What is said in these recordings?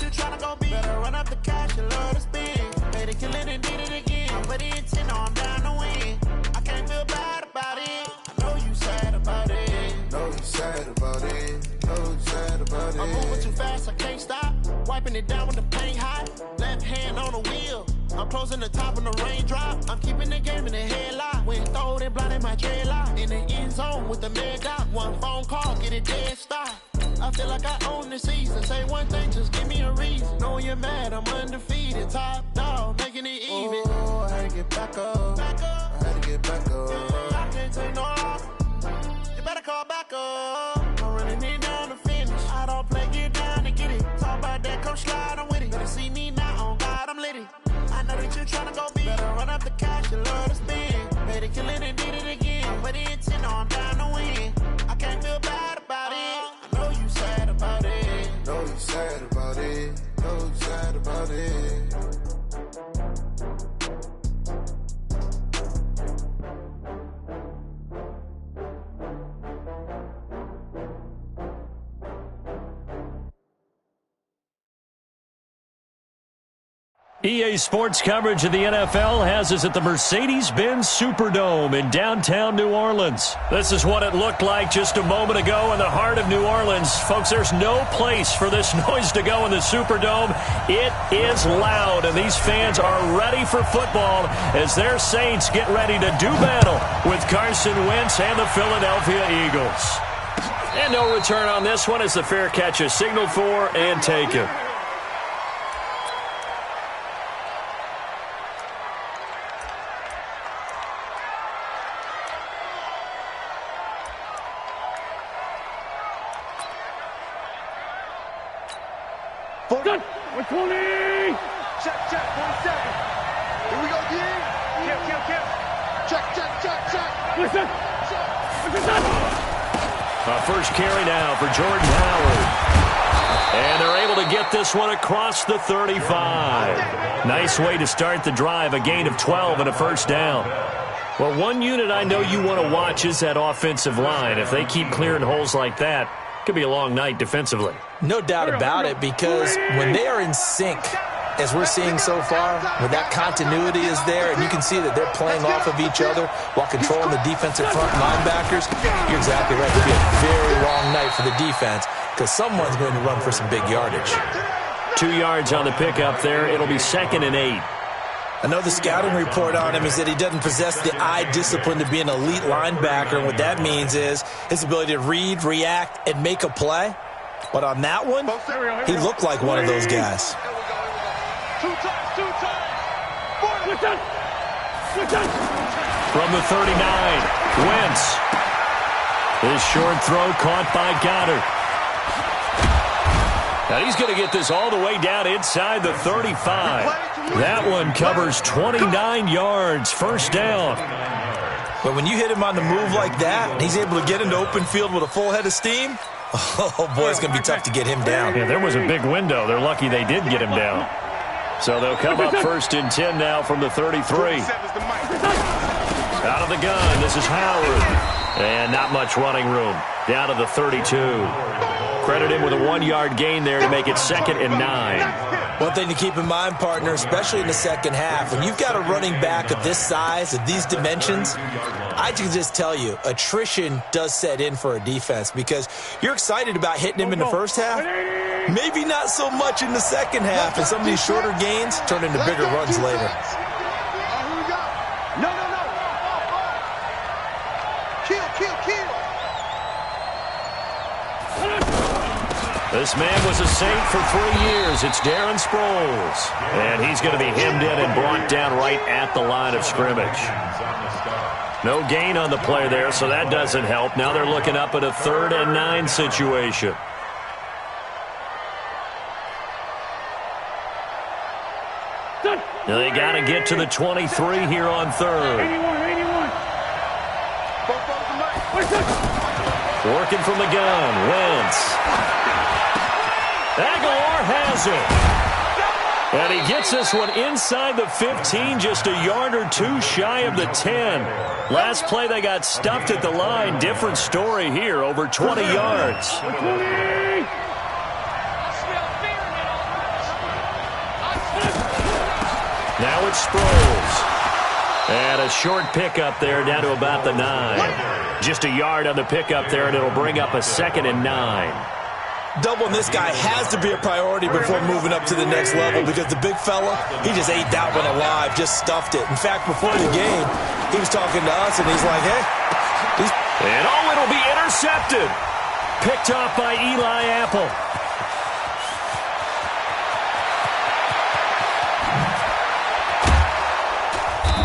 you tryna go be. Better run up the cash and love to spend. Made it, kill it, and did it again. But the intent, I'm down to win. I can't feel bad about it. I know you sad about it. Know you sad about it. Know you sad about it. I'm moving too fast, I can't stop. Wiping it down with the paint hot. Left hand on the wheel. I'm closing the top when the raindrop. I'm keeping the game in the headlock. When throwed and blinded my dreadlock. In the end zone with the mad dot. One phone call, get it dead stop. I feel like I own the season. Say one thing, just give me a reason. Knowing you're mad, I'm undefeated. Top dog, making it even. Oh, I had to get back up. Back up. I had to get back up. Yeah, I can't take no loss. You better call back up. I'm running it down to finish. I don't play, get down to get it. Talk about that, come slide, I'm with it. Better see me now, on God, I'm litty. I know that you tryna go be. Better run up the cash and love to spend. Made it, kill it, and did it again. But the intent, I'm down to win. I can't feel bad about it. I know you sad about it. Know you sad about it. Know you sad about it. EA Sports coverage of the NFL has us at the Mercedes-Benz Superdome in downtown New Orleans. This is what it looked like just a moment ago in the heart of New Orleans. Folks, there's no place for this noise to go in the Superdome. It is loud, and these fans are ready for football as their Saints get ready to do battle with Carson Wentz and the Philadelphia Eagles. And no return on this one as the fair catch is signaled for and taken. Good. 120. Check, 1 second. Here we go again. Check. Listen. First carry now for Jordan Howard. And they're able to get this one across the 35. Nice way to start the drive, a gain of 12 and a first down. Well, one unit I know you want to watch is that offensive line. If they keep clearing holes like that, it could be a long night defensively. No doubt about it, because when they are in sync, as we're seeing so far, when that continuity is there, and you can see that they're playing off of each other while controlling the defensive front linebackers, you're exactly right. It'll be a very long night for the defense because someone's going to run for some big yardage. 2 yards on the pickup there. It'll be 2nd and 8. I know the scouting report on him is that he doesn't possess the eye discipline to be an elite linebacker. And what that means is his ability to read, react, and make a play. But on that one, he looked like one of those guys. Two times. From the 39, Wentz. His short throw caught by Goddard. Now he's going to get this all the way down inside the 35. That one covers 29 yards, first down. But when you hit him on the move like that, and he's able to get into open field with a full head of steam, oh boy, it's going to be tough to get him down. Yeah, there was a big window. They're lucky they did get him down. So they'll come up 1st and 10 now from the 33. Out of the gun, this is Howard. And not much running room. Down to the 32. Credit him with a 1-yard gain there to make it 2nd and 9. One thing to keep in mind, partner, especially in the second half, when you've got a running back of this size, of these dimensions, I can just tell you, attrition does set in for a defense because you're excited about hitting him in the first half. Maybe not so much in the second half, and some of these shorter gains turn into bigger runs later. No. Kill. This man was a Saint for 3 years. It's Darren Sproles. And he's going to be hemmed in and brought down right at the line of scrimmage. No gain on the play there, so that doesn't help. Now they're looking up at a 3rd and 9 situation. They got to get to the 23 here on 3rd. 81. Working from the gun, Wentz. Aguilar has it. And he gets this one inside the 15, just a yard or two shy of the 10. Last play they got stuffed at the line. Different story here, over 20 yards. it's Sproles. And a short pickup there down to about the 9. Just a yard on the pickup there, and it'll bring up a 2nd and 9. Doubling this guy has to be a priority before moving up to the next level because the big fella, he just ate that one alive, just stuffed it. In fact, before the game, he was talking to us, and he's like, hey. And it'll be intercepted. Picked off by Eli Apple.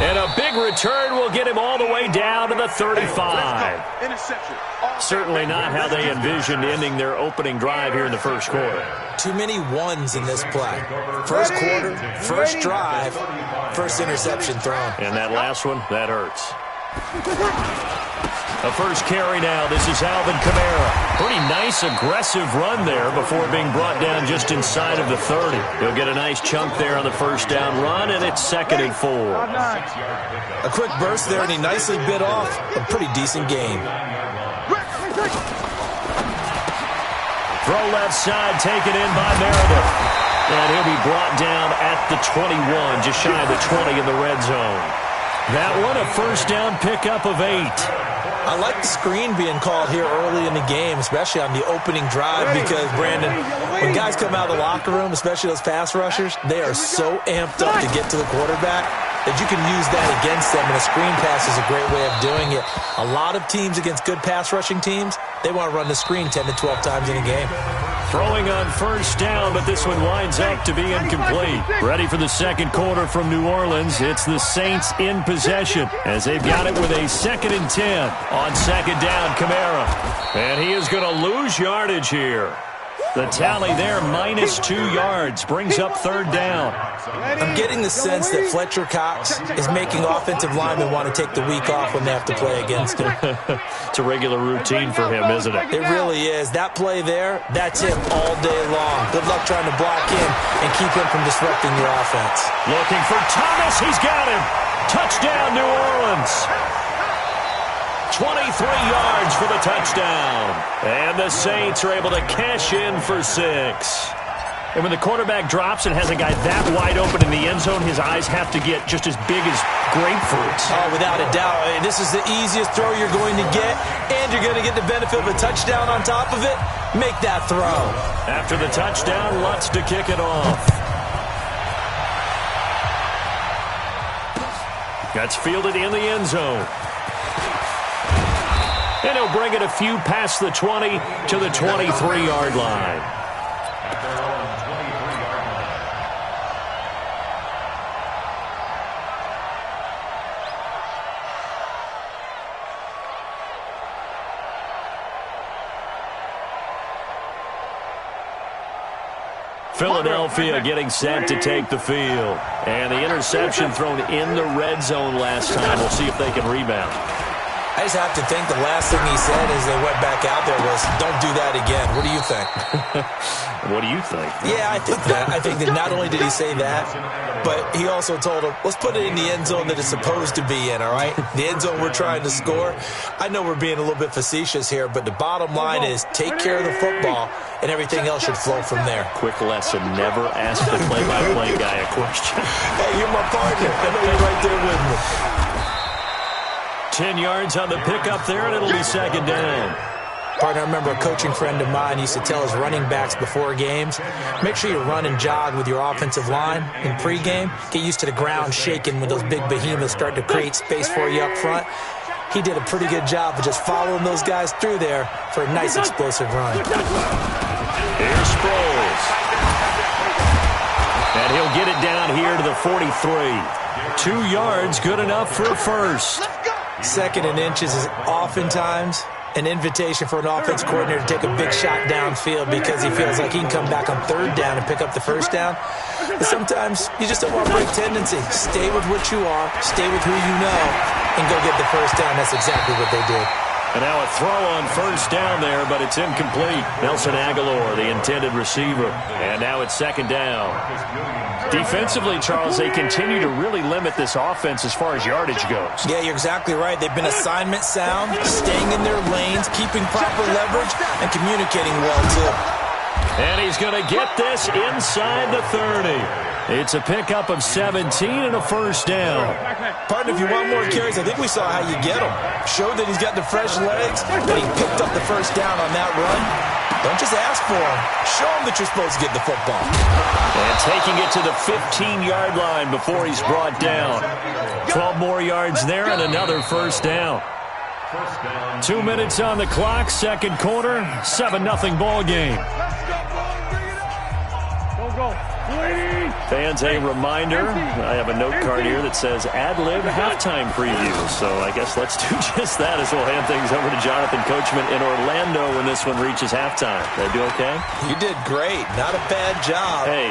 And a big return will get him all the way down to the 35. Certainly not how they envisioned ending their opening drive here in the first quarter. Too many ones in this play. First quarter, first drive, first interception thrown. And that last one, that hurts. A first carry now. This is Alvin Kamara. Pretty nice, aggressive run there before being brought down just inside of the 30. He'll get a nice chunk there on the first down run, and it's 2nd and 4. A quick burst there, and he nicely bit off a pretty decent gain. Throw left side, taken in by Meredith. And he'll be brought down at the 21, just shy of the 20 in the red zone. That one, a first down pickup of 8. I like the screen being called here early in the game, especially on the opening drive, because, Brandon, when guys come out of the locker room, especially those pass rushers, they are so amped up to get to the quarterback that you can use that against them, and a screen pass is a great way of doing it. A lot of teams against good pass rushing teams, they want to run the screen 10 to 12 times in a game. Throwing on first down, but this one winds up to be incomplete. Ready for the second quarter from New Orleans. It's the Saints in possession as they've got it with a 2nd and 10. On second down, Kamara. And he is going to lose yardage here. The tally there, -2 yards, brings up 3rd down. I'm getting the sense that Fletcher Cox is making offensive linemen want to take the week off when they have to play against him. It's a regular routine for him, isn't it? It really is. That play there, that's him all day long. Good luck trying to block him and keep him from disrupting your offense. Looking for Thomas. He's got him. Touchdown, New Orleans. 23 yards for the touchdown. And the Saints are able to cash in for 6. And when the quarterback drops and has a guy that wide open in the end zone, his eyes have to get just as big as grapefruits. Oh, without a doubt. This is the easiest throw you're going to get, and you're going to get the benefit of a touchdown on top of it. Make that throw. After the touchdown, Lutz to kick it off. That's fielded in the end zone. And he'll bring it a few past the 20 to the 23-yard line. Philadelphia getting set to take the field. And the interception thrown in the red zone last time. We'll see if they can rebound. I just have to think the last thing he said as they went back out there was, don't do that again. What do you think? What do you think? Yeah, I think that. I think that not only did he say that, but he also told him, let's put it in the end zone that it's supposed to be in, all right? The end zone we're trying to score. I know we're being a little bit facetious here, but the bottom line is take care of the football, and everything else should flow from there. Quick lesson, never ask the play-by-play guy a question. Hey, you're my partner. I know you're right there with me. 10 yards on the pickup there, and it'll be 2nd down. Partner, I remember a coaching friend of mine used to tell his running backs before games, make sure you run and jog with your offensive line in pregame. Get used to the ground shaking when those big behemoths start to create space for you up front. He did a pretty good job of just following those guys through there for a nice explosive run. Here's Sproles. And he'll get it down here to the 43. 2 yards, good enough for a first. 2nd and inches is oftentimes an invitation for an offense coordinator to take a big shot downfield because he feels like he can come back on 3rd down and pick up the first down. But sometimes you just don't want to break tendency. Stay with what you are, stay with who you know, and go get the first down. That's exactly what they did. And now a throw on first down there, but it's incomplete. Nelson Aguilar, the intended receiver. And now it's 2nd down. Defensively, Charles, they continue to really limit this offense as far as yardage goes. Yeah, you're exactly right. They've been assignment sound, staying in their lanes, keeping proper leverage, and communicating well, too. And he's going to get this inside the 30. It's a pickup of 17 and a first down. Partner, if you want more carries, I think we saw how you get him. Showed that he's got the fresh legs, that he picked up the first down on that run. Don't just ask for him. Show him that you're supposed to get the football. And taking it to the 15-yard line before he's brought down. 12 more yards there and another first down. 2 minutes on the clock, second quarter, 7-0 ball game. Fans, a reminder, I have a note card here that says ad-lib halftime preview. So I guess let's do just that as we'll hand things over to Jonathan Coachman in Orlando when this one reaches halftime. Did I do okay? You did great. Not a bad job. Hey.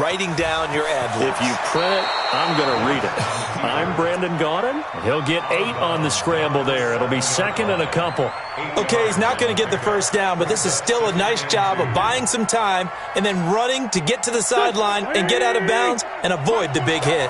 Writing down your ad-libs. If you print it, I'm going to read it. I'm Brandon Gaudin. He'll get 8 on the scramble there. It'll be second and a couple. Okay, he's not going to get the first down, but this is still a nice job of buying some time and then running to get to the sideline and get out of bounds and avoid the big hit.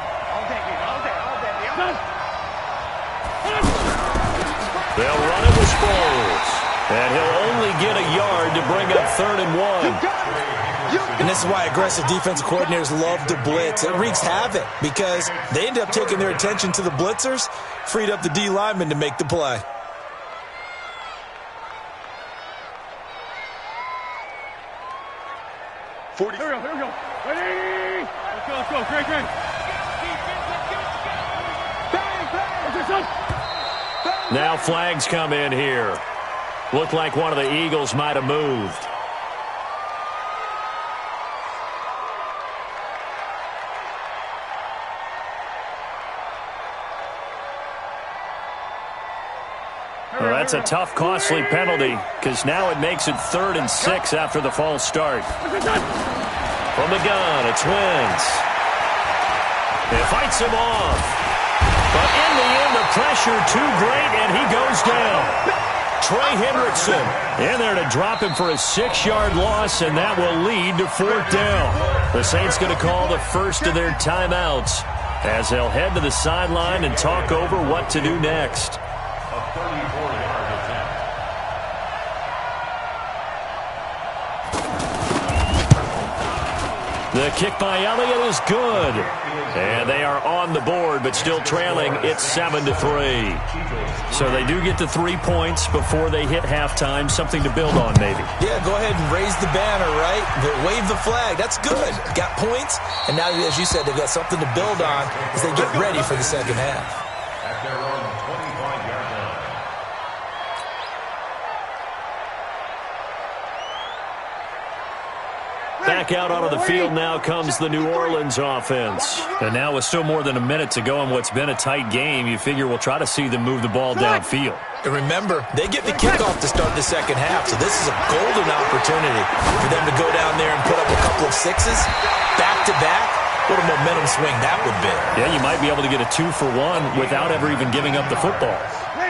They'll run it with Sproles. And he'll only get a yard to bring up 3rd and 1. And this is why aggressive defensive coordinators love to blitz. It wreaks havoc because they end up taking their attention to the blitzers, freed up the D lineman to make the play. Here we go. Ready? Let's go. Great. Now flags come in here. Looked like one of the Eagles might have moved. Well, that's a tough, costly penalty because now it makes it 3rd and 6 after the false start. From the gun, it's Wentz. It fights him off. But in the end, the pressure too great, and he goes down. Trey Hendrickson in there to drop him for a 6-yard loss, and that will lead to 4th down. The Saints going to call the first of their timeouts as they'll head to the sideline and talk over what to do next. The kick by Elliott is good. And they are on the board, but still trailing. It's 7-3. So they do get the 3 points before they hit halftime. Something to build on, maybe. Yeah, go ahead and raise the banner, right? Wave the flag. That's good. Got points. And now, as you said, they've got something to build on as they get ready for the second half. Back out onto the field now comes the New Orleans offense. And now with still more than a minute to go in what's been a tight game, you figure we'll try to see them move the ball downfield. And remember, they get the kickoff to start the second half, so this is a golden opportunity for them to go down there and put up a couple of sixes back-to-back. What a momentum swing that would be. Yeah, you might be able to get a 2-for-1 without ever even giving up the football.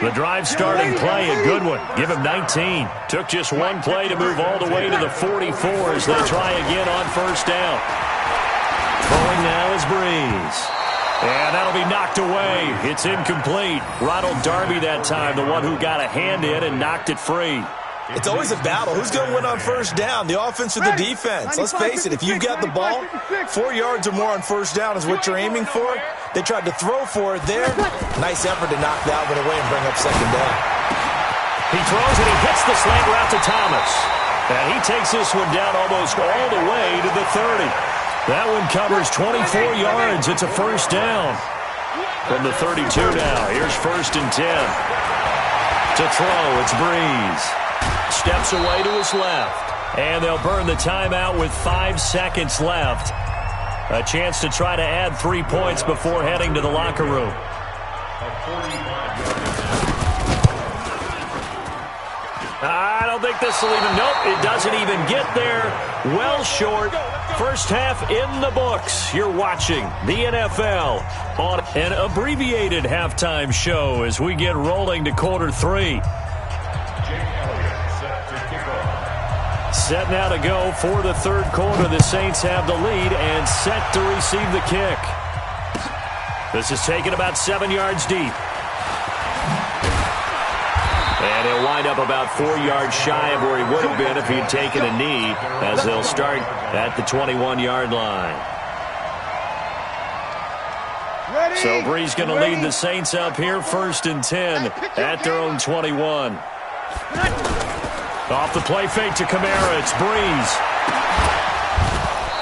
The drive starting play, a good one. Give him 19. Took just one play to move all the way to the 44 as they try again on first down. Throwing now is Breeze. And that'll be knocked away. It's incomplete. Ronald Darby that time, the one who got a hand in and knocked it free. It's always a battle. Who's going to win on first down, the offense or the defense? Let's face it, if you've got the ball, 4 yards or more on first down is what you're aiming for. They tried to throw for it there. Nice effort to knock that one away and bring up second down. He throws and he hits the slant route to Thomas. And he takes this one down almost all the way to the 30. That one covers 24 yards. It's a first down. From the 32 now, here's 1st and 10. To throw, it's Breeze. Steps away to his left. And they'll burn the timeout with 5 seconds left. A chance to try to add 3 points before heading to the locker room. I don't think this will even, nope, it doesn't even get there. Well short. First half in the books. You're watching the NFL on an abbreviated halftime show as we get rolling to quarter 3. Set now to go for the third quarter. The Saints have the lead and set to receive the kick. This is taken about 7 yards deep. And he'll wind up about 4 yards shy of where he would have been if he had taken a knee, as they'll start at the 21-yard line. So Brees going to lead the Saints up here, 1st and 10 at their own 21. Off the play fake to Kamara, it's Brees.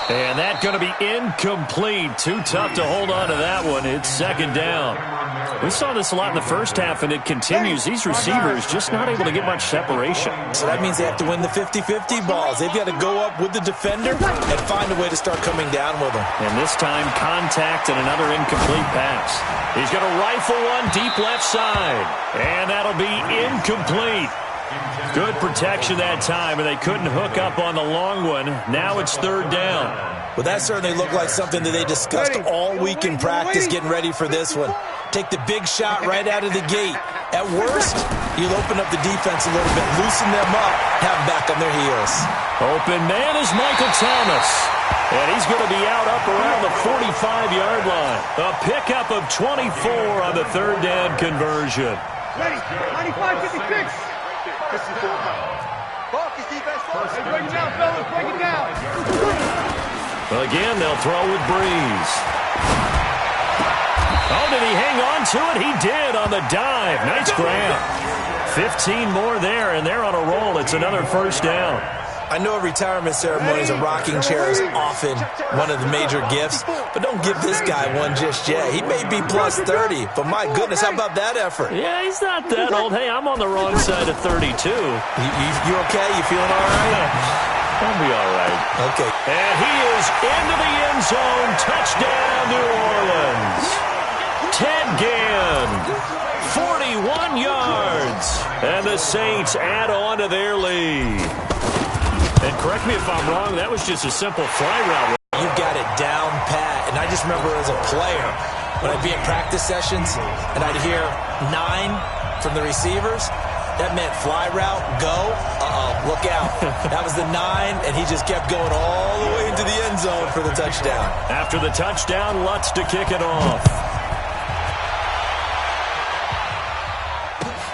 And that's going to be incomplete. Too tough to hold on to that one. It's 2nd down. We saw this a lot in the first half, and it continues. These receivers just not able to get much separation. So that means they have to win the 50-50 balls. They've got to go up with the defender and find a way to start coming down with them. And this time, contact and another incomplete pass. He's going to rifle one deep left side. And that'll be incomplete. Good protection that time, and they couldn't hook up on the long one. Now it's 3rd down. Well, that certainly looked like something that they discussed all week in practice, getting ready for this one. Take the big shot right out of the gate. At worst, you'll open up the defense a little bit, loosen them up, have them back on their heels. Open man is Michael Thomas. And he's going to be out up around the 45-yard line. A pickup of 24 on the 3rd down conversion. Ready, 95-56. Break it down, fellas. Break it down. Well, again, they'll throw with Brees. Oh, did he hang on to it? He did on the dive. Nice grab. 15 more there, and they're on a roll. It's another 1st down. I know retirement ceremonies, a rocking chair is often one of the major gifts, but don't give this guy one just yet. He may be plus 30, but my goodness, how about that effort? Yeah, he's not that old. Hey, I'm on the wrong side of 32. You okay? You feeling all right? I'll be all right. Okay. And he is into the end zone. Touchdown, New Orleans. Ted Ginn, 41 yards. And the Saints add on to their lead. And correct me if I'm wrong, that was just a simple fly route. You've got it down pat. And I just remember as a player, when I'd be at practice sessions and I'd hear 9 from the receivers, that meant fly route, go, look out. That was the 9, and he just kept going all the way into the end zone for the touchdown. After the touchdown, Lutz to kick it off.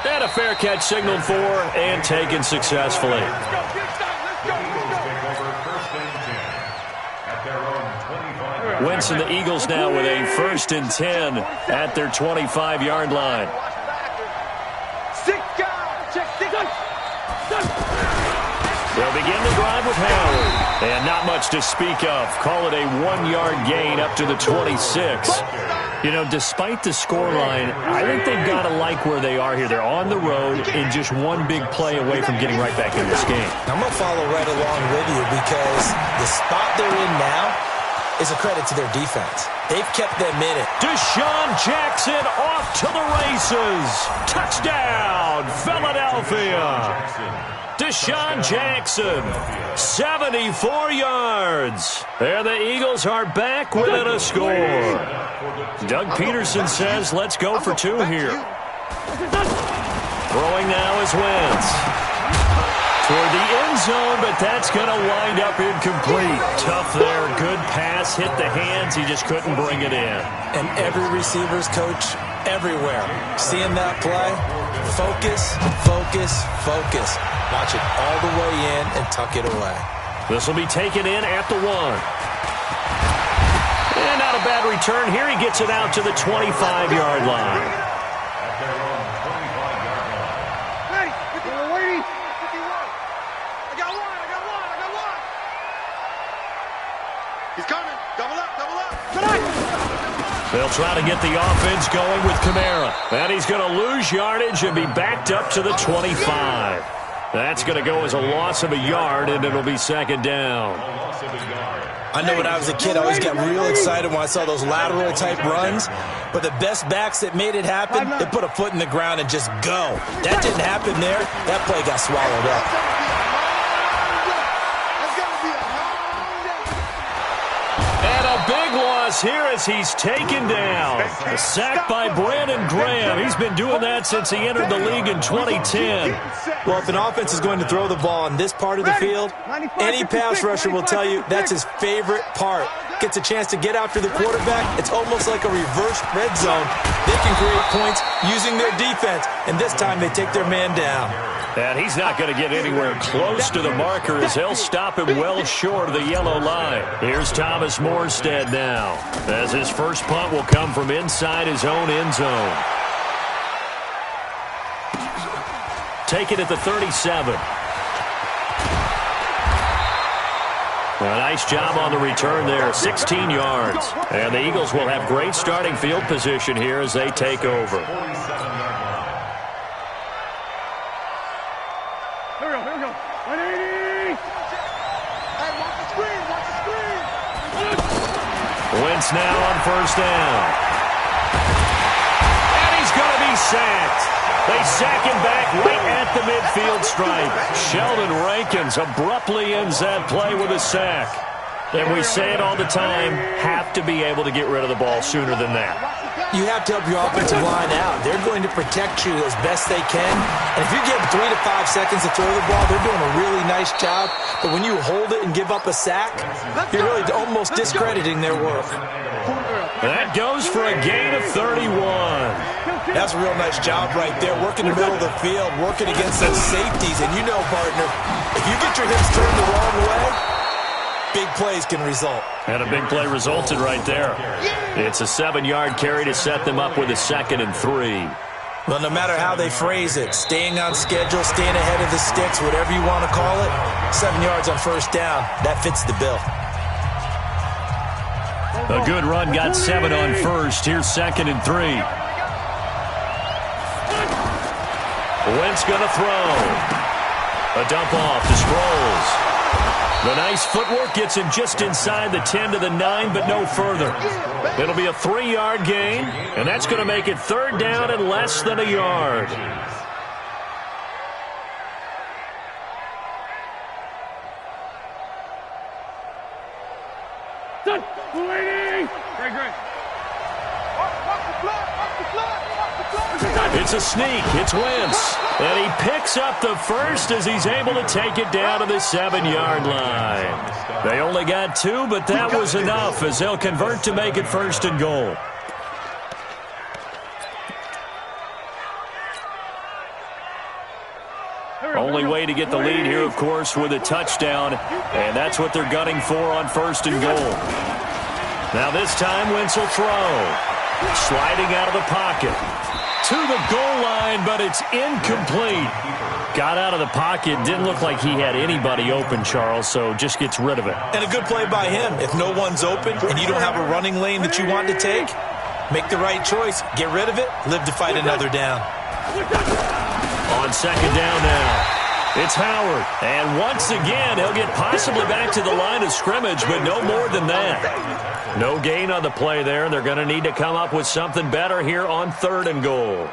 And a fair catch signaled for and taken successfully. Wentz and the Eagles now with a 1st and 10 at their 25-yard line. They'll begin the drive with Howard. And not much to speak of. Call it a 1-yard gain up to the 26. You know, despite the scoreline, I think they've got to like where they are here. They're on the road and just one big play away from getting right back in this game. I'm going to follow right along with you because the spot they're in now is a credit to their defense. They've kept them in it. Deshaun Jackson off to the races. Touchdown, Philadelphia. Deshaun Jackson, 74 yards. And the Eagles are back within a score. Doug Peterson says, let's go for 2 here. Throwing now is Wentz. Toward the end zone, but that's going to wind up incomplete. Tough there. Good pass. Hit the hands. He just couldn't bring it in. And every receiver's coach everywhere. Seeing that play, focus, focus, focus. Watch it all the way in and tuck it away. This will be taken in at the 1. And not a bad return here. He gets it out to the 25-yard line. They'll try to get the offense going with Kamara. And he's going to lose yardage and be backed up to the 25. That's going to go as a loss of a yard, and it'll be 2nd down. I know when I was a kid, I always got real excited when I saw those lateral-type runs. But the best backs that made it happen, they put a foot in the ground and just go. That didn't happen there. That play got swallowed up. Big loss here as he's taken down. A sack by Brandon Graham. He's been doing that since he entered the league in 2010. Well, if an offense is going to throw the ball in this part of the field, any pass rusher will tell you that's his favorite part. Gets a chance to get after the quarterback. It's almost like a reverse red zone. They can create points using their defense, and this time they take their man down. And he's not going to get anywhere close to the marker as he'll stop him well short of the yellow line. Here's Thomas Morstead now, as his first punt will come from inside his own end zone. Take it at the 37. A nice job on the return there, 16 yards. And the Eagles will have great starting field position here as they take over. Here we go. 180. Hey, watch the screen. Wentz now on first down. And he's going to be sacked. They sack him back right at the midfield stripe. Sheldon Rankins abruptly ends that play with a sack. And we say it all the time, have to be able to get rid of the ball sooner than that. You have to help your offensive line out. They're going to protect you as best they can. And if you give them 3 to 5 seconds to throw the ball, they're doing a really nice job. But when you hold it and give up a sack, you're really almost discrediting their work. That goes for a gain of 31. That's a real nice job right there, working the middle of the field, working against those safeties. And you know, partner, if you get your hips turned the wrong way, big plays can result. And a big play resulted right there. It's a 7-yard carry to set them up with a 2nd and 3. Well, no matter how they phrase it, staying on schedule, staying ahead of the sticks, whatever you want to call it, 7 yards on first down, that fits the bill. A good run got 7 on first. Here's 2nd and 3. Wentz going to throw. A dump off to Sproles. The nice footwork gets him just inside the 10 to the 9, but no further. It'll be a 3-yard gain, and that's going to make it 3rd down and less than a yard. Done. 280. Great. It's a sneak. It's Wentz. And he picks up the first as he's able to take it down to the 7-yard line. They only got 2, but that was enough as they'll convert to make it 1st and goal. Only way to get the lead here, of course, with a touchdown. And that's what they're gunning for on 1st and goal. Now this time, Wentz will throw. Sliding out of the pocket. To the goal line, but it's incomplete. Got out of the pocket. Didn't look like he had anybody open, Charles, so just gets rid of it. And a good play by him. If no one's open and you don't have a running lane that you want to take, make the right choice. Get rid of it. Live to fight another down. On 2nd down now. It's Howard. And once again, he'll get possibly back to the line of scrimmage, but no more than that. No gain on the play there. They're going to need to come up with something better here on 3rd and goal.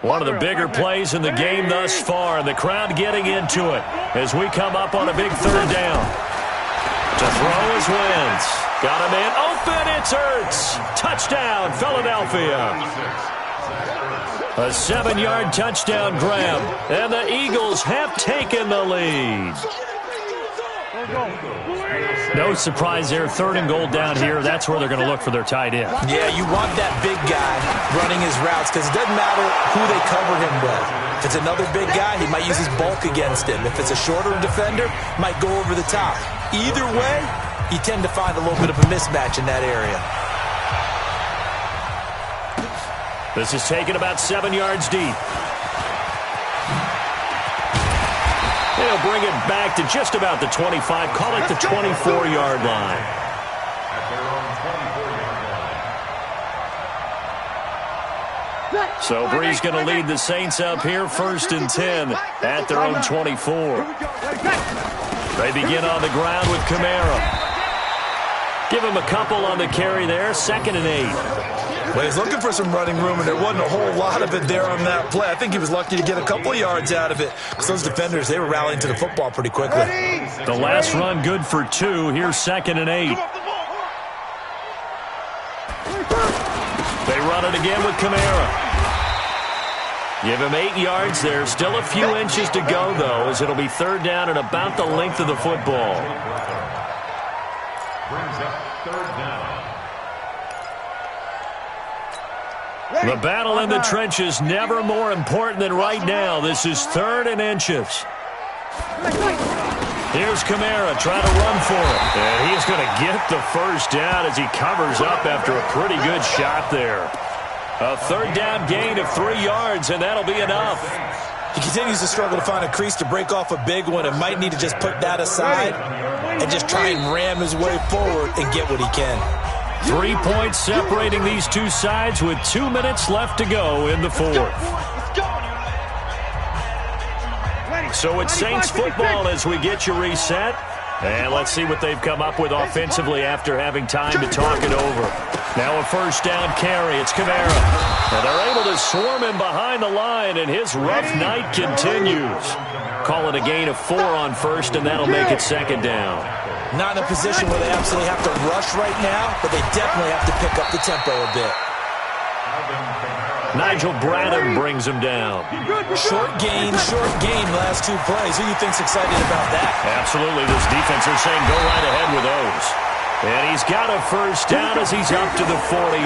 One of the bigger plays in the game thus far, and the crowd getting into it as we come up on a big 3rd down. To throw is Wentz. Got a man open. It's Ertz. Touchdown, Philadelphia. A 7-yard touchdown grab, and the Eagles have taken the lead. No surprise there, 3rd and goal down here. That's where they're going to look for their tight end. Yeah, you want that big guy running his routes because it doesn't matter who they cover him with. If it's another big guy, he might use his bulk against him. If it's a shorter defender, might go over the top. Either way, you tend to find a little bit of a mismatch in that area. This is taken about 7 yards deep. They'll bring it back to just about the 25. Call it the 24-yard line. So Bree's going to lead the Saints up here 1st and 10 at their own 24. They begin on the ground with Kamara. Give him a couple on the carry there. 2nd and 8. Well, he's looking for some running room, and there wasn't a whole lot of it there on that play. I think he was lucky to get a couple of yards out of it because those defenders, they were rallying to the football pretty quickly. The last run good for 2. Here's 2nd and 8. They run it again with Kamara. Give him 8 yards there. Still a few inches to go, though, as it'll be 3rd down and about the length of the football. Brings up 3rd down. The battle in the trenches never more important than right now. This is 3rd and inches. Here's Kamara trying to run for it. And he's going to get the first down as he covers up after a pretty good shot there. A 3rd down gain of 3 yards, and that'll be enough. He continues to struggle to find a crease to break off a big one and might need to just put that aside and just try and ram his way forward and get what he can. 3 points separating these two sides with 2 minutes left to go in the 4th. So it's Saints football as we get you reset. And let's see what they've come up with offensively after having time to talk it over. Now a 1st down carry. It's Kamara. And they're able to swarm him behind the line, and his rough night continues. Call it a gain of 4 on 1st, and that'll make it 2nd down. Not in a position where they absolutely have to rush right now, but they definitely have to pick up the tempo a bit. Nigel Bradham brings him down. Short gain last 2 plays. Who do you think's excited about that? Absolutely. This defense are saying go right ahead with those. And he's got a 1st down as he's up to the 48.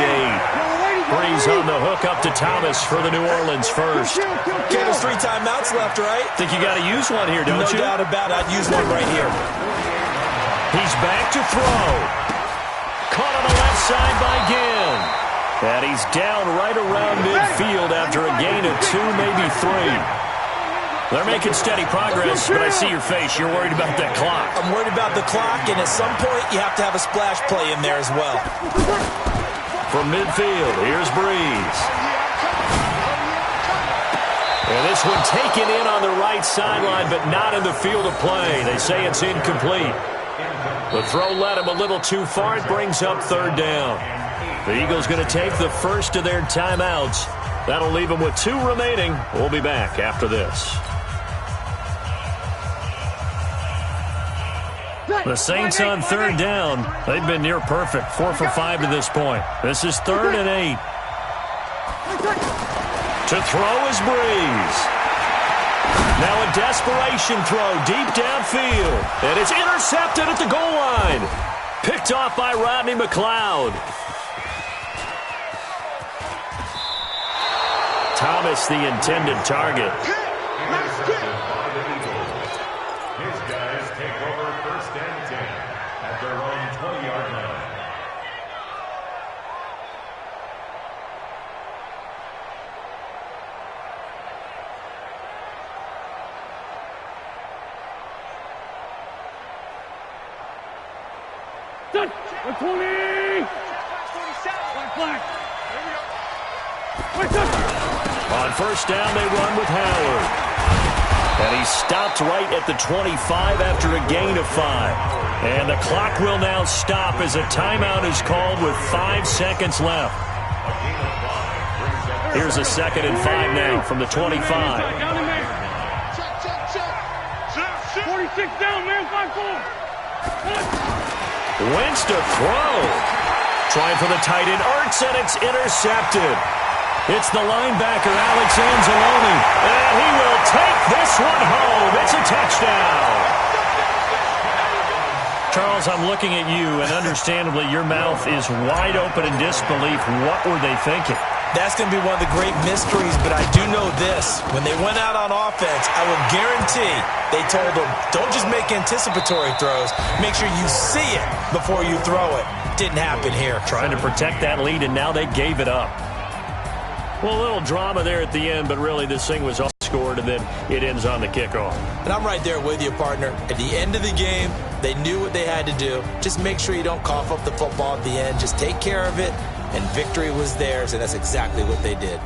Breeze on the hook up to Thomas for the New Orleans 1st. Okay, there's 3 timeouts left, right? Think you got to use one here, don't you? No doubt about it. I'd use one right here. He's back to throw. Caught on the left side by Ginn. And he's down right around midfield after a gain of 2, maybe 3. They're making steady progress, but I see your face. You're worried about that clock. I'm worried about the clock, and at some point you have to have a splash play in there as well. From midfield, here's Breeze. And this one taken in on the right sideline, but not in the field of play. They say it's incomplete. The throw led him a little too far. It brings up 3rd down. The Eagles going to take the first of their timeouts. That'll leave them with 2 remaining. We'll be back after this. The Saints on 3rd down. They've been near perfect. 4 for 5 to this point. This is 3rd and 8. To throw is Breeze. Now a desperation throw deep downfield. And it's intercepted at the goal line. Picked off by Rodney McLeod. Thomas, the intended target. His guys take over 1st and 10 at their own 20-yard line. Done. 120. Black. On 1st down, they run with Howard. And he's stopped right at the 25 after a gain of 5. And the clock will now stop as a timeout is called with 5 seconds left. Here's a 2nd and 5 now from the 25. 46 down, man. 5-4. Wentz to throw. Trying for the tight end. Ertz, and it's intercepted. It's the linebacker, Alex Anzalone. And he will take this one home. It's a touchdown. Charles, I'm looking at you, and understandably, your mouth is wide open in disbelief. What were they thinking? That's going to be one of the great mysteries, but I do know this. When they went out on offense, I will guarantee they told them, don't just make anticipatory throws. Make sure you see it before you throw it. Didn't happen here. Trying to protect that lead, and now they gave it up. Well, a little drama there at the end, but really this thing was all scored, and then it ends on the kickoff. And I'm right there with you, partner. At the end of the game, they knew what they had to do. Just make sure you don't cough up the football at the end. Just take care of it, and victory was theirs, and that's exactly what they did.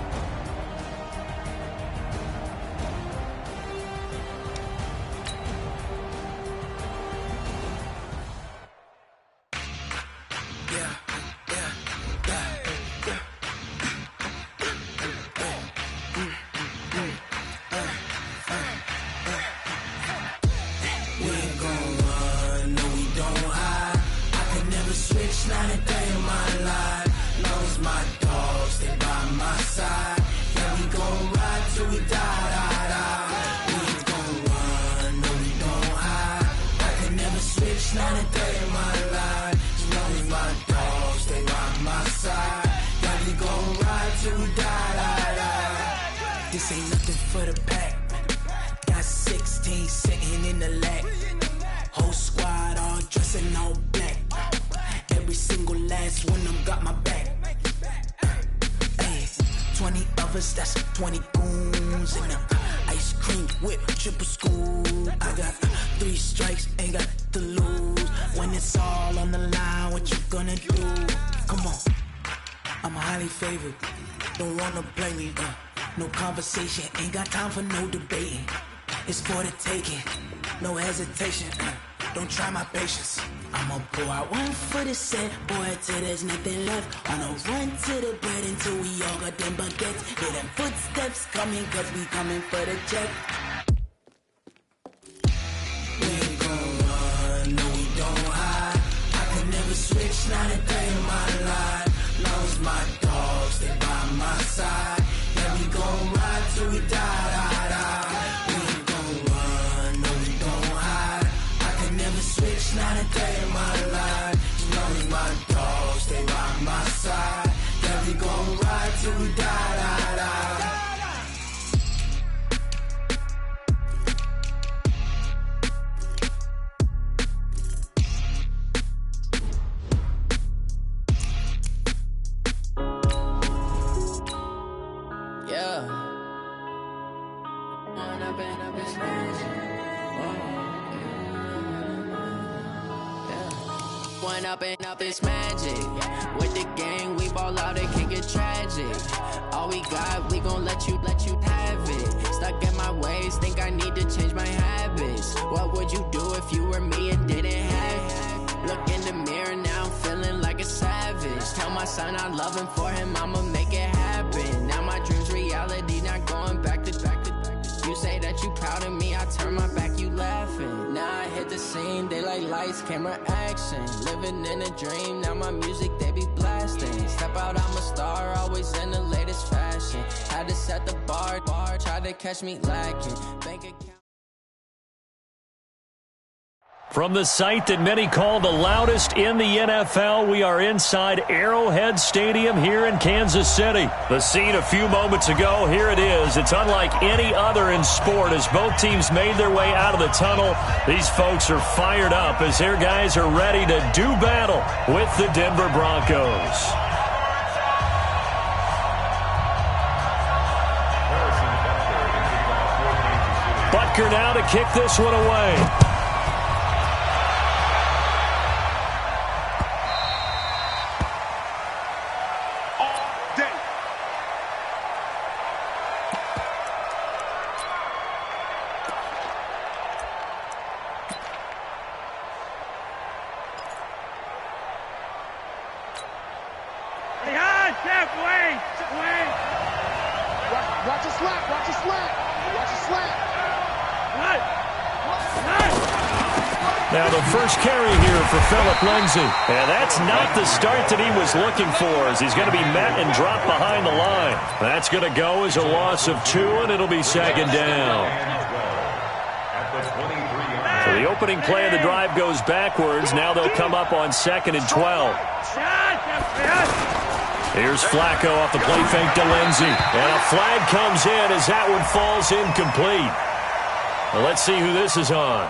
Switch, not a day in my life. Knows my dogs, they by my side. this ain't nothing for the pack. Got 16 sitting in the lag. Whole squad all dressing all black. Every single last one of them got my back. 20 of us, that's 20 goons in them. Ice cream whip, triple scoop. I got 3 strikes, ain't got to lose. When it's all on the line, what you gonna do? Come on, I'm highly favored. Don't wanna play me, no conversation, ain't got time for no debating. It's for the taking, no hesitation. Don't try my patience. I'ma pull out one for the set, boy, till there's nothing left. On a run to the bread until we all got them baguettes. Hear them footsteps coming, cause we coming for the check. We ain't gon' run, no we don't hide. I can never switch, not a day in my life. Long as my dogs, they by my side. Yeah, we gon' ride till we die. We ain't gon' run, no we don't hide. I can never switch, not a day in my life. As long as my dogs, they by my side. Yeah, we gon' ride till we die. Up is magic. With the gang, we ball out, it can get tragic. All we got, we gon' let you have it. Stuck in my ways, think I need to change my habits. What would you do if you were me and didn't have it? Look in the mirror, now I'm feeling like a savage. Tell my son I love him, for him I'ma make it happen. Now my dream's reality, not going back to. You say that you proud of me, I turn my back, you laughing. Now I hit the scene, they like lights, camera, action. Living in a dream, now my music, they be blasting. Step out, I'm a star, always in the latest fashion. Had to set the bar, try to catch me lacking. Bank account. From the site that many call the loudest in the NFL, we are inside Arrowhead Stadium here in Kansas City. The scene a few moments ago, here it is. It's unlike any other in sport as both teams made their way out of the tunnel. These folks are fired up as their guys are ready to do battle with the Denver Broncos. Butker now to kick this one away. Now the first carry here for Phillip Lindsay. And that's not the start that he was looking for, as he's going to be met and dropped behind the line. That's going to go as a loss of 2, and it'll be second down. So the opening play of the drive goes backwards. Now they'll come up on 2nd and 12. Here's Flacco off the play fake to Lindsay. And a flag comes in as that one falls incomplete. Well, let's see who this is on.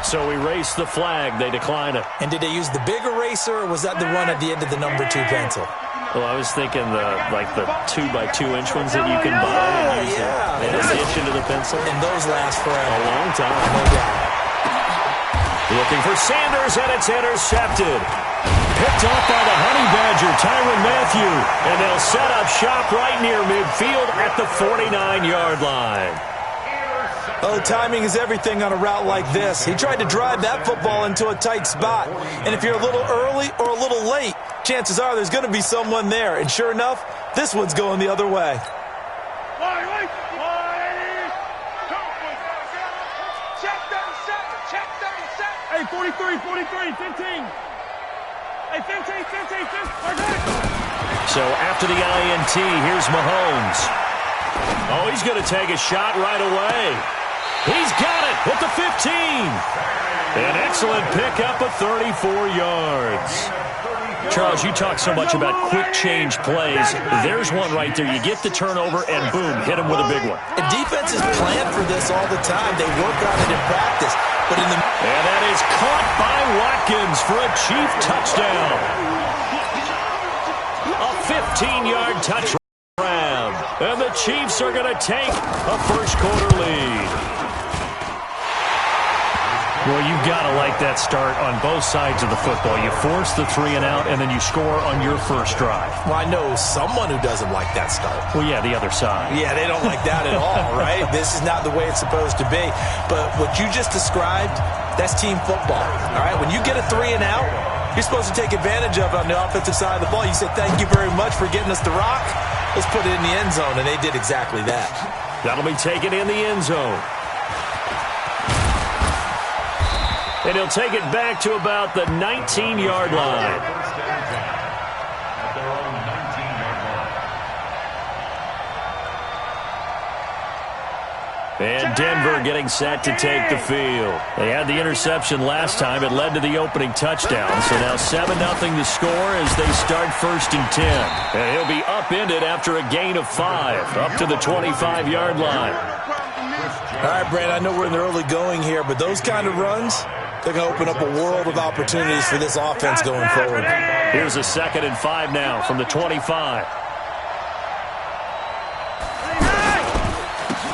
So erase the flag. They decline it. And did they use the big eraser, or was that the one at the end of the number 2 pencil? Well, I was thinking the 2x2-inch ones that you can buy and use it ditch into the pencil. And those last forever. A long time. No doubt. Looking for Sanders, and it's intercepted. Picked off by the Honey Badger, Tyrann Mathieu. And they'll set up shop right near midfield at the 49-yard line. Oh, timing is everything on a route like this. He tried to drive that football into a tight spot. And if you're a little early or a little late, chances are there's going to be someone there. And sure enough, this one's going the other way. Hey, 43, 15. Hey, 15. So after the INT, here's Mahomes. Oh, he's going to take a shot right away. He's got it at the 15. An excellent pickup of 34 yards. Charles, you talk so much about quick change plays. There's one right there. You get the turnover, and boom, hit him with a big one. And defenses plan for this all the time. They work on it in practice. But in the... And that is caught by Watkins for a Chief touchdown. A 15-yard touchdown. And the Chiefs are going to take a first-quarter lead. Well, you've got to like that start on both sides of the football. You force the 3-and-out, and then you score on your first drive. Well, I know someone who doesn't like that start. Well, yeah, the other side. Yeah, they don't like that at all, right? This is not the way it's supposed to be. But what you just described, that's team football, all right? When you get a 3-and-out, you're supposed to take advantage of it on the offensive side of the ball. You said, thank you very much for getting us the rock. Let's put it in the end zone, and they did exactly that. That'll be taken in the end zone. And he'll take it back to about the 19-yard line. And Denver getting set to take the field. They had the interception last time. It led to the opening touchdown. So now 7-0 to score as they start 1st and 10. And he'll be upended after a gain of 5, up to the 25-yard line. All right, Brad, I know we're in the early going here, but those kind of runs, they're going to open up a world of opportunities for this offense going forward. Here's a 2nd and 5 now from the 25.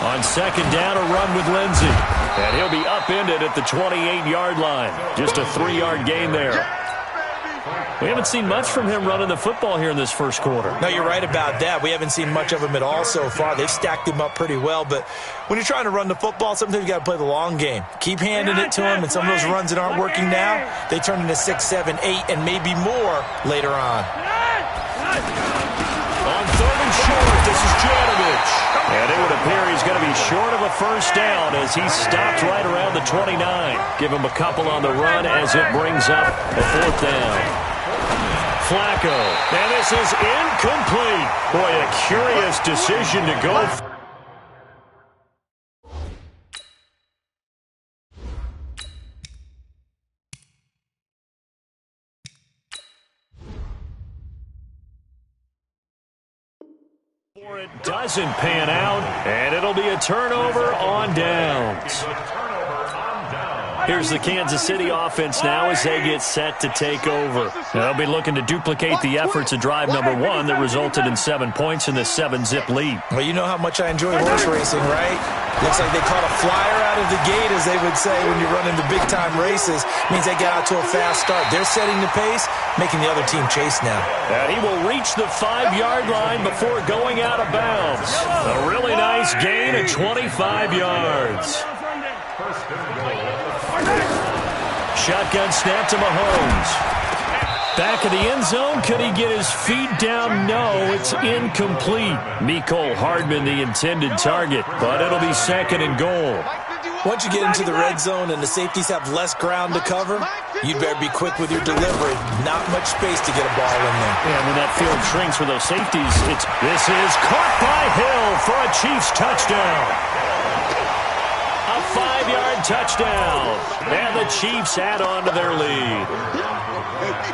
On 2nd down, a run with Lindsey. And he'll be upended at the 28-yard line. Just a 3-yard gain there. We haven't seen much from him running the football here in this first quarter. No, you're right about that. We haven't seen much of him at all so far. They've stacked him up pretty well. But when you're trying to run the football, sometimes you got to play the long game. Keep handing it to him, and some of those runs that aren't working now, they turn into 6, 7, 8, and maybe more later on. On 3rd and short, this is Janovich. And it would appear he's going to be short of a first down as he stopped right around the 29. Give him a couple on the run as it brings up a 4th down. Flacco. And this is incomplete. Boy, a curious decision to go. It doesn't pan out, and it'll be a turnover on downs. Here's the Kansas City offense now as they get set to take over. They'll be looking to duplicate the efforts of drive number 1 that resulted in 7 points in this 7-zip lead. Well, you know how much I enjoy horse racing, right? Looks like they caught a flyer out of the gate, as they would say when you're running the big-time races. Means they got out to a fast start. They're setting the pace, making the other team chase now. And he will reach the 5-yard line before going out of bounds. A really nice gain of 25 yards. Shotgun snap to Mahomes. Back of the end zone. Could he get his feet down? No, it's incomplete. Mecole Hardman, the intended target, but it'll be 2nd and goal. Once you get into the red zone and the safeties have less ground to cover, you'd better be quick with your delivery. Not much space to get a ball in there. Yeah, when that field shrinks for those safeties, this is caught by Hill for a Chiefs touchdown. A 5-yard touchdown. And the Chiefs add on to their lead.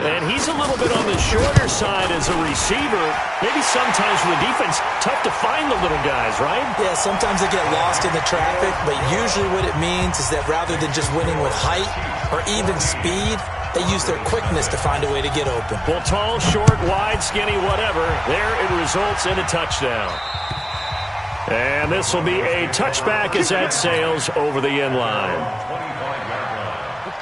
And he's a little bit on the shorter side as a receiver. Maybe sometimes for the defense, tough to find the little guys, right? Yeah, sometimes they get lost in the traffic, but usually what it means is that rather than just winning with height or even speed, they use their quickness to find a way to get open. Well, tall, short, wide, skinny, whatever, there it results in a touchdown. And this will be a touchback as that sails over the end line.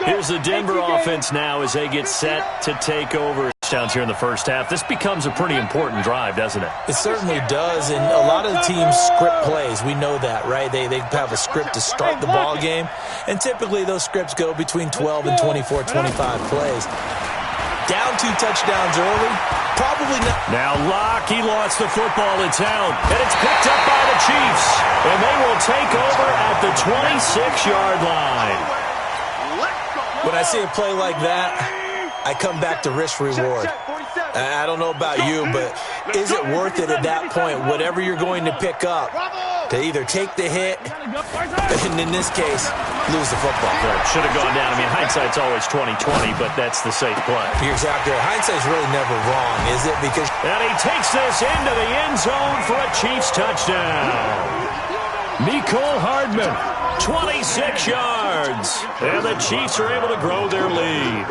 Here's the Denver offense now as they get set to take over. Touchdowns here in the first half. This becomes a pretty important drive, doesn't it? It certainly does, and a lot of the teams script plays. We know that, right? They have a script to start the ball game, and typically those scripts go between 12 and 24, 25 plays. Down 2 touchdowns early, probably not. Now Locke, he lost the football. It's out, and it's picked up by the Chiefs, and they will take over at the 26-yard line. When I see a play like that, I come back to risk-reward. I don't know about you, but is it worth it at that point? Whatever you're going to pick up, to either take the hit, and in this case, lose the football. Right, should have gone down. I mean, hindsight's always 20/20, but that's the safe play. You're exactly right. Hindsight's really never wrong, is it? Because and he takes this into the end zone for a Chiefs touchdown. Nicole Hardman, 26 yards. And the Chiefs are able to grow their lead.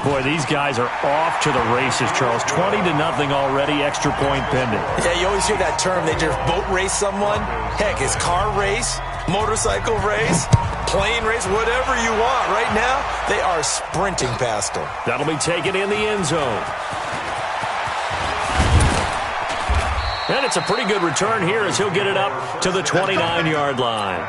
Boy, these guys are off to the races, Charles. 20-0 already, extra point pending. Yeah, you always hear that term. They just boat race someone. Heck, it's car race, motorcycle race, plane race, whatever you want. Right now, they are sprinting past them. That'll be taken in the end zone. And it's a pretty good return here as he'll get it up to the 29-yard line.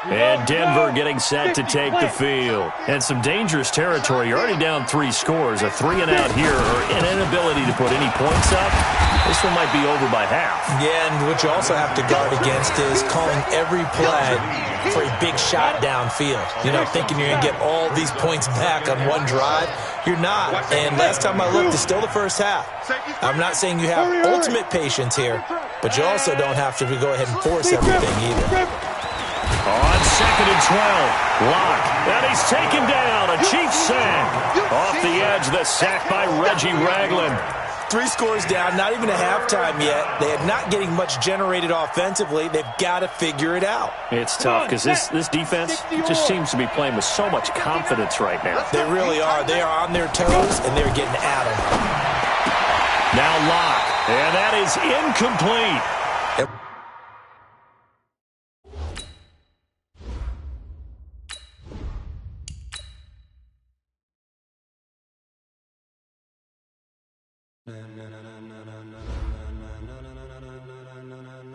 And Denver getting set to take the field. And some dangerous territory. You're already down 3 scores. A 3-and-out here or an inability to put any points up. This one might be over by half. Yeah, and what you also have to guard against is calling every play for a big shot downfield. You know, thinking you're going to get all these points back on one drive. You're not. And last time I looked, it's still the first half. I'm not saying you have ultimate patience here, but you also don't have to go ahead and force everything either. On 2nd and 12, Locke, and he's taken down, a Chiefs sack. Off the edge, the sack by Reggie Ragland. 3 scores down, not even a halftime yet. They are not getting much generated offensively. They've got to figure it out. It's tough because this defense just seems to be playing with so much confidence right now. They really are. They are on their toes, and they're getting at them. Now Locke, and that is incomplete.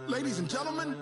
Ladies and gentlemen,